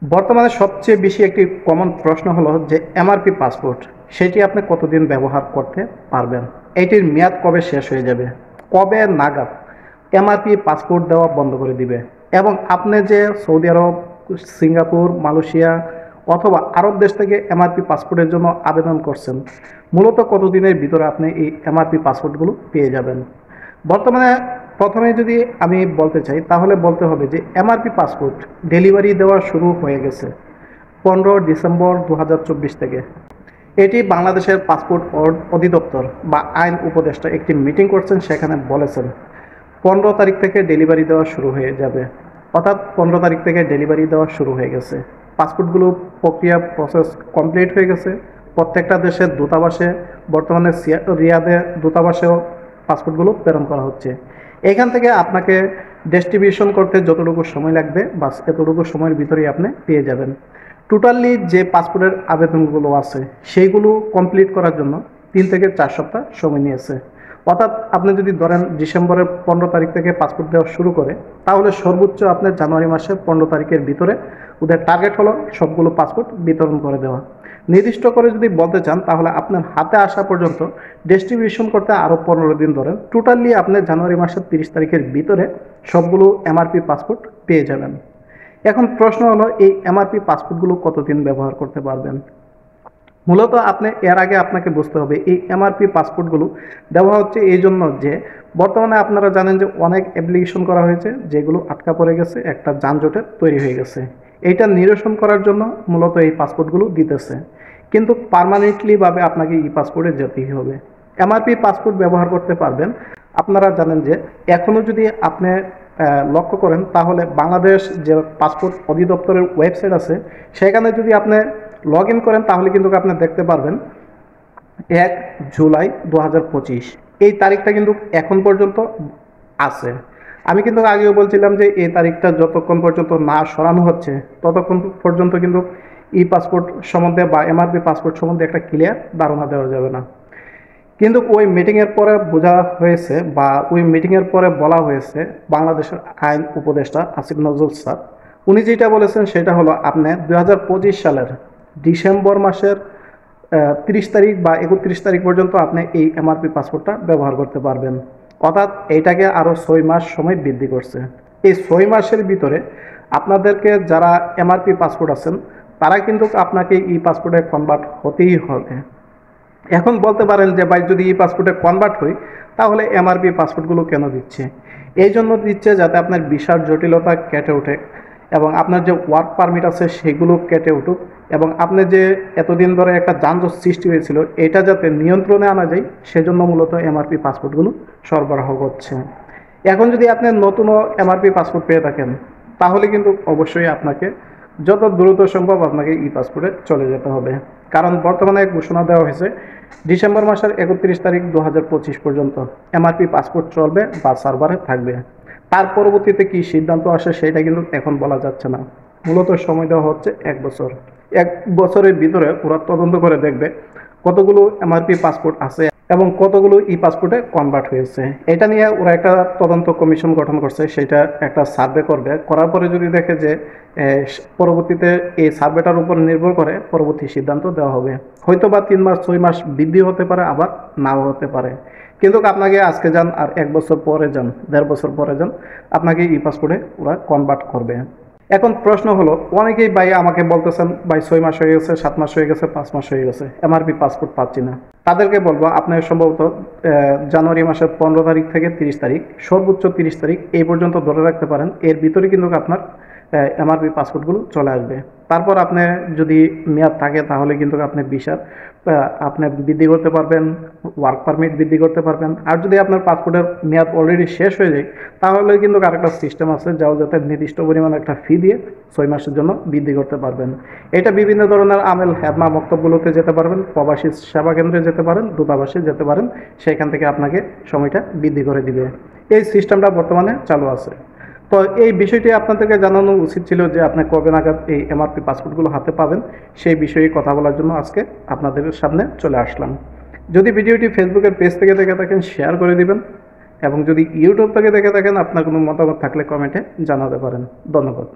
বর্তমানে সবচেয়ে বেশি একটি কমন প্রশ্ন হলো যে এমআরপি পাসপোর্ট সেটি আপনি কতদিন ব্যবহার করতে পারবেন, এটির মেয়াদ কবে শেষ হয়ে যাবে, কবে নাগাদ এমআরপি পাসপোর্ট দেওয়া বন্ধ করে দিবে, এবং আপনি যে সৌদি আরব, সিঙ্গাপুর, মালয়েশিয়া অথবা আরব দেশ থেকে এমআরপি পাসপোর্টের জন্য আবেদন করছেন, মূলত কতদিনের ভিতরে আপনি এই এমআরপি পাসপোর্টগুলো পেয়ে যাবেন। বর্তমানে প্রথমে যদি আমি বলতে চাই তাহলে বলতে হবে যে এমআরপি পাসপোর্ট ডেলিভারি দেওয়া শুরু হয়ে গেছে 15 ডিসেম্বর 2024 থেকে। এটি বাংলাদেশের পাসপোর্ট অধিদপ্তর বা আইন উপদেষ্টা একটি মিটিং করছেন, সেখানে বলেছেন 15 তারিখ থেকে ডেলিভারি দেওয়া শুরু হয়ে যাবে, অর্থাৎ 15 তারিখ থেকে ডেলিভারি দেওয়া শুরু হয়ে গেছে। পাসপোর্টগুলো প্রক্রিয়া প্রসেস কমপ্লিট হয়ে গেছে। প্রত্যেকটা দেশের দূতাবাসে, বর্তমানে রিয়াদে দূতাবাসেও পাসপোর্টগুলো প্রেরণ করা হচ্ছে। এখান থেকে আপনাকে ডিস্ট্রিবিউশন করতে যতটুকু সময় লাগবে বাস এতটুকু সময়ের ভিতরেই আপনি পেয়ে যাবেন। টোটালি যে পাসপোর্টের আবেদনগুলো আছে সেইগুলো কমপ্লিট করার জন্য 3 থেকে 4 সপ্তাহ সময় নিয়েছে। অর্থাৎ আপনি যদি ধরেন ডিসেম্বরের 15 তারিখ থেকে পাসপোর্ট দেওয়া শুরু করে, তাহলে সর্বোচ্চ আপনার জানুয়ারি মাসের 15 তারিখের ভিতরে ওদের টার্গেট হলো সবগুলো পাসপোর্ট বিতরণ করে দেওয়া। নির্দিষ্ট করে যদি বলতে চান তাহলে আপনার হাতে আসা পর্যন্ত ডিস্ট্রিবিউশন করতে আরও 15 দিন ধরেন। টোটালি আপনি জানুয়ারি মাসের 30 তারিখের ভিতরে সবগুলো এমআরপি পাসপোর্ট পেয়ে যাবেন। এখন প্রশ্ন হলো এই এমআরপি পাসপোর্টগুলো কতদিন ব্যবহার করতে পারবেন। মূলত আপনি এর আগে আপনাকে বুঝতে হবে এই এমআরপি পাসপোর্টগুলো দেওয়া হচ্ছে এই জন্য যে বর্তমানে আপনারা জানেন যে অনেক অ্যাপ্লিকেশন করা হয়েছে যেগুলো আটকা পড়ে গেছে, একটা যানজটের তৈরি হয়ে গেছে। এইটা নিরসন করার জন্য মূলত এই পাসপোর্টগুলো দিতেছে, কিন্তু পার্মানেন্টলিভাবে আপনাকে ই পাসপোর্টে যেতেই হবে। এমআরপি পাসপোর্ট ব্যবহার করতে পারবেন। আপনারা জানেন যে এখনও যদি আপনি লক্ষ্য করেন তাহলে বাংলাদেশ যে পাসপোর্ট অধিদপ্তরের ওয়েবসাইট আছে সেখানে যদি আপনি লগ ইন করেন তাহলে কিন্তু আপনি দেখতে পারবেন 1 জুলাই 2025 এই তারিখটা কিন্তু এখন পর্যন্ত আছে। আমি কিন্তু আগেও বলছিলাম যে এই তারিখটা যতক্ষণ পর্যন্ত না সরানো হচ্ছে ততক্ষণ পর্যন্ত কিন্তু ই পাসপোর্ট সম্বন্ধে বা এমআরপি পাসপোর্ট সম্বন্ধে একটা ক্লিয়ার ধারণা দেওয়া যাবে না। কিন্তু ওই মিটিংয়ের পরে বোঝা হয়েছে বা ওই মিটিংয়ের পরে বলা হয়েছে বাংলাদেশের আইন উপদেষ্টা আসিফ নজরুল স্যার, উনি যেটা বলেছেন সেটা হলো আপনি 2025 সালের ডিসেম্বর মাসের 30 তারিখ বা 31 তারিখ পর্যন্ত আপনি এই এমআরপি পাসপোর্টটা ব্যবহার করতে পারবেন। অর্থাৎ এইটাকে আরও 6 মাস সময় বৃদ্ধি করছে। এই 6 মাসের ভিতরে আপনাদেরকে যারা এমআরপি পাসপোর্ট আছেন তারা কিন্তু আপনাকে ই পাসপোর্টে কনভার্ট হতেই হবে। এখন বলতে পারেন যে ভাই যদি ই পাসপোর্টে কনভার্ট হই তাহলে এমআরপি পাসপোর্টগুলো কেন দিচ্ছে? এই জন্য দিচ্ছে যাতে আপনার ভিসার জটিলতা কেটে ওঠে এবং আপনার যে ওয়ার্ক পারমিট আছে সেগুলো কেটে উঠুক, এবং আপনি যে এতদিন ধরে একটা যানজট সৃষ্টি হয়েছিল এটা যাতে নিয়ন্ত্রণে আনা যায় সেজন্য মূলত এমআরপি পাসপোর্টগুলো সরবরাহ করছে। এখন যদি আপনি নতুনও এমআরপি পাসপোর্ট পেয়ে থাকেন তাহলে কিন্তু অবশ্যই আপনাকে যত দ্রুত সম্ভব আপনাকে ই পাসপোর্টে চলে যেতে হবে, কারণ বর্তমানে ঘোষণা দেওয়া হয়েছে ডিসেম্বর মাসের 31 তারিখ 2025 পর্যন্ত এমআরপি পাসপোর্ট চলবে বা সার্ভারে থাকবে। তার পরবর্তীতে কি সিদ্ধান্ত আসে সেটা কিন্তু এখন বলা যাচ্ছে না। মূলত সময় দেওয়া হচ্ছে 1 বছর। 1 বছরের ভিতরে ওরা তদন্ত করে দেখবে কতগুলো এমআরপি পাসপোর্ট আছে এবং কতগুলো ই পাসপোর্টে কনভার্ট হয়েছে। এটা নিয়ে ওরা একটা তদন্ত কমিশন গঠন করছে, সেটা একটা সার্ভে করবে। করার পরে যদি দেখে যে পরবর্তীতে এই সার্ভেটার উপর নির্ভর করে পরবর্তী সিদ্ধান্ত দেওয়া হবে। হয়তো বা 3 মাস 6 মাস বৃদ্ধি হতে পারে, আবার নাও হতে পারে। কিন্তু আপনাকে আজকে যান আর 1 বছর পরে যান, 1.5 বছর পরে যান, আপনাকে ই পাসপোর্টে ওরা কনভার্ট করবে। এখন প্রশ্ন হলো, অনেকেই ভাই আমাকে বলতেছেন ভাই 6 মাস হয়ে গেছে, 7 মাস হয়ে গেছে, 5 মাস হয়ে গেছে, এমআরপি পাসপোর্ট পাচ্ছি না। তাদেরকে বলবো আপনার সম্ভবত জানুয়ারি মাসের 15 তারিখ থেকে 30 তারিখ, সর্বোচ্চ 30 তারিখ এই পর্যন্ত ধরে রাখতে পারেন। এর ভিতরে কিন্তু আপনার এমআরপি পাসপোর্টগুলো চলে আসবে। তারপর আপনি যদি মেয়াদ থাকে তাহলে কিন্তু আপনি ভিসার আপনি বৃদ্ধি করতে পারবেন, ওয়ার্ক পারমিট বৃদ্ধি করতে পারবেন। আর যদি আপনার পাসপোর্টের মেয়াদ অলরেডি শেষ হয়ে যায় তাহলে কিন্তু আরেকটা সিস্টেম আছে যাও যাতে নির্দিষ্ট পরিমাণে একটা ফি দিয়ে 6 মাসের জন্য বৃদ্ধি করতে পারবেন। এটা বিভিন্ন ধরনের আমেল হেদমা মক্তবগুলোতে যেতে পারবেন, প্রবাসী সেবা কেন্দ্রে যেতে পারেন, দূতাবাসে যেতে পারেন, সেখান থেকে আপনাকে সময়টা বৃদ্ধি করে দিবে। এই সিস্টেমটা বর্তমানে চালু আছে। তো এই বিষয়টি আপনাদেরকে জানানো উচিত ছিল যে আপনি কবে নাগাদ এই এমআরপি পাসপোর্টগুলো হাতে পাবেন, সেই বিষয়ে কথা বলার জন্য আজকে আপনাদের সামনে চলে আসলাম। যদি ভিডিওটি ফেসবুকের পেজ থেকে দেখে থাকেন শেয়ার করে দিবেন, এবং যদি ইউটিউব থেকে দেখে থাকেন আপনার কোনো মতামত থাকলে কমেন্টে জানাতে পারেন। ধন্যবাদ।